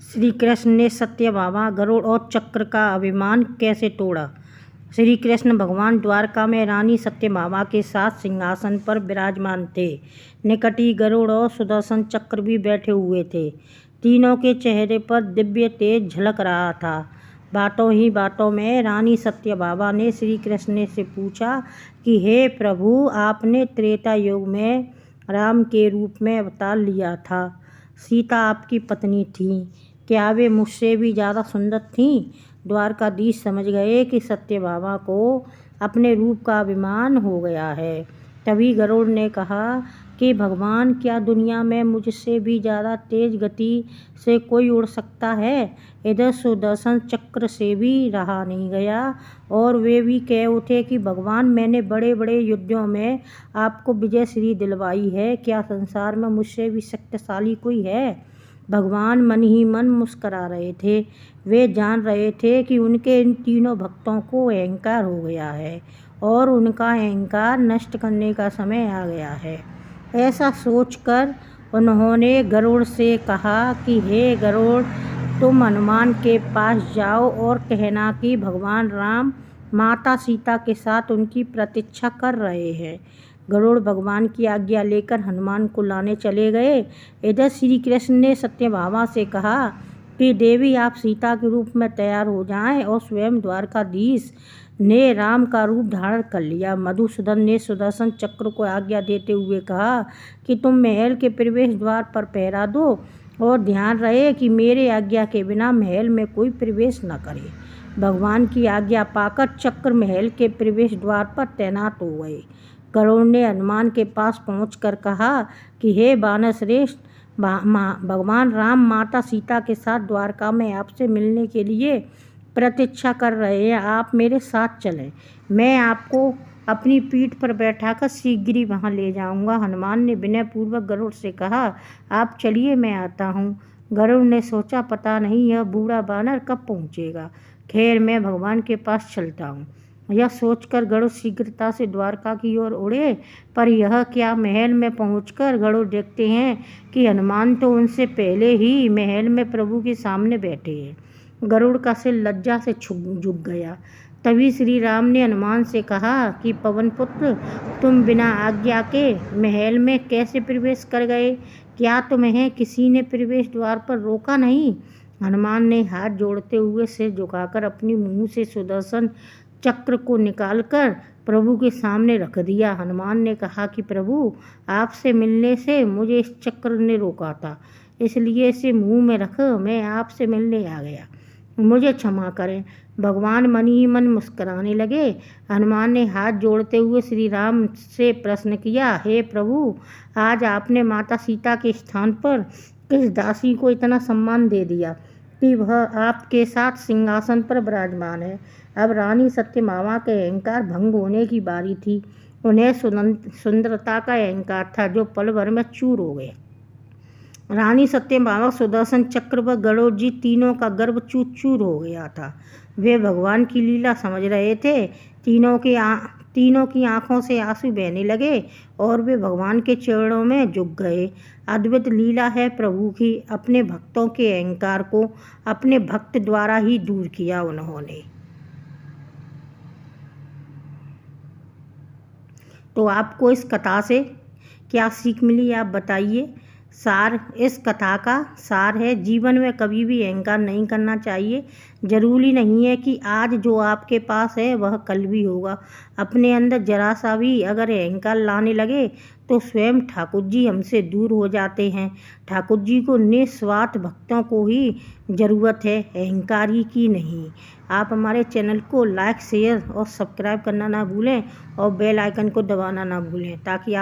श्री कृष्ण ने सत्यभामा, गरुड़ और चक्र का अभिमान कैसे तोड़ा। श्री कृष्ण भगवान द्वारका में रानी सत्यभामा के साथ सिंहासन पर विराजमान थे। निकट ही गरुड़ और सुदर्शन चक्र भी बैठे हुए थे। तीनों के चेहरे पर दिव्य तेज झलक रहा था। बातों ही बातों में रानी सत्यभामा ने श्री कृष्ण से पूछा कि हे प्रभु, आपने त्रेता युग में राम के रूप में अवतार लिया था। सीता आपकी पत्नी थी, क्या वे मुझसे भी ज़्यादा सुंदर थीं? द्वारकाधीश समझ गए कि सत्यभामा को अपने रूप का अभिमान हो गया है। तभी गरुड़ ने कहा कि भगवान, क्या दुनिया में मुझसे भी ज़्यादा तेज गति से कोई उड़ सकता है? इधर सुदर्शन चक्र से भी रहा नहीं गया और वे भी कह उठे कि भगवान, मैंने बड़े बड़े युद्धों में आपको विजय श्री दिलवाई है, क्या संसार में मुझसे भी शक्तिशाली कोई है? भगवान मन ही मन मुस्करा रहे थे। वे जान रहे थे कि उनके इन तीनों भक्तों को अहंकार हो गया है और उनका अहंकार नष्ट करने का समय आ गया है। ऐसा सोचकर उन्होंने गरुड़ से कहा कि हे गरुड़, तुम हनुमान के पास जाओ और कहना कि भगवान राम माता सीता के साथ उनकी प्रतीक्षा कर रहे हैं। गरुड़ भगवान की आज्ञा लेकर हनुमान को लाने चले गए। इधर श्री कृष्ण ने सत्यभामा से कहा कि देवी, आप सीता के रूप में तैयार हो जाएं, और स्वयं द्वारकाधीश ने राम का रूप धारण कर लिया। मधुसूदन ने सुदर्शन चक्र को आज्ञा देते हुए कहा कि तुम महल के प्रवेश द्वार पर पहरा दो और ध्यान रहे कि मेरे आज्ञा के बिना महल में कोई प्रवेश न करे। भगवान की आज्ञा पाकर चक्र महल के प्रवेश द्वार पर तैनात हो गए। गरुड़ ने हनुमान के पास पहुंचकर कहा कि हे वानर श्रेष्ठ, भगवान राम माता सीता के साथ द्वारका में आपसे मिलने के लिए प्रतीक्षा कर रहे हैं। आप मेरे साथ चलें, मैं आपको अपनी पीठ पर बैठाकर शीघ्र ही वहाँ ले जाऊंगा। हनुमान ने विनयपूर्वक गरुड़ से कहा, आप चलिए, मैं आता हूँ। गरुड़ ने सोचा, पता नहीं यह बूढ़ा बानर कब पहुँचेगा। खैर, मैं भगवान के पास चलता हूँ। यह सोचकर गरुड़ शीघ्रता से द्वारका की ओर उड़े। पर यह क्या, महल में पहुंचकर गरुड़ देखते हैं कि हनुमान तो उनसे पहले ही महल में प्रभु के सामने बैठे हैं। गरुड़ का सिर लज्जा से झुक गया। तभी श्री राम ने हनुमान से कहा कि पवन पुत्र, तुम बिना आज्ञा के महल में कैसे प्रवेश कर गए? क्या तुम्हें किसी ने प्रवेश द्वार पर रोका नहीं? हनुमान ने हाथ जोड़ते हुए सिर झुकाकर अपनी मुंह से सुदर्शन चक्र को निकालकर प्रभु के सामने रख दिया। हनुमान ने कहा कि प्रभु, आपसे मिलने से मुझे इस चक्र ने रोका था, इसलिए इसे मुंह में रख मैं आपसे मिलने आ गया, मुझे क्षमा करें। भगवान मन ही मन मुस्कुराने लगे। हनुमान ने हाथ जोड़ते हुए श्री राम से प्रश्न किया, हे प्रभु, आज आपने माता सीता के स्थान पर किस दासी को इतना सम्मान दे दिया कि वह आपके साथ सिंहासन पर विराजमान है? अब रानी सत्यभामा के अहंकार भंग होने की बारी थी। उन्हें सुंदरता का अहंकार था जो पल भर में चूर हो गया। रानी सत्यभामा, सुदर्शन चक्र व गरुड़ जी तीनों का गर्व चूर चूर हो गया था। वे भगवान की लीला समझ रहे थे। तीनों की आंखों से आंसू बहने लगे और वे भगवान के चरणों में झुक गए। अद्भुत लीला है प्रभु की। अपने भक्तों के अहंकार को अपने भक्त द्वारा ही दूर किया उन्होंने। तो आपको इस कथा से क्या सीख मिली, आप बताइए। इस कथा का सार है, जीवन में कभी भी अहंकार नहीं करना चाहिए। जरूरी नहीं है कि आज जो आपके पास है वह कल भी होगा। अपने अंदर जरा सा भी अगर अहंकार लाने लगे तो स्वयं ठाकुर जी हमसे दूर हो जाते हैं। ठाकुर जी को निस्वार्थ भक्तों को ही ज़रूरत है, अहंकारी की नहीं। आप हमारे चैनल को लाइक, शेयर और सब्सक्राइब करना ना भूलें और बेल आइकन को दबाना ना भूलें, ताकि आप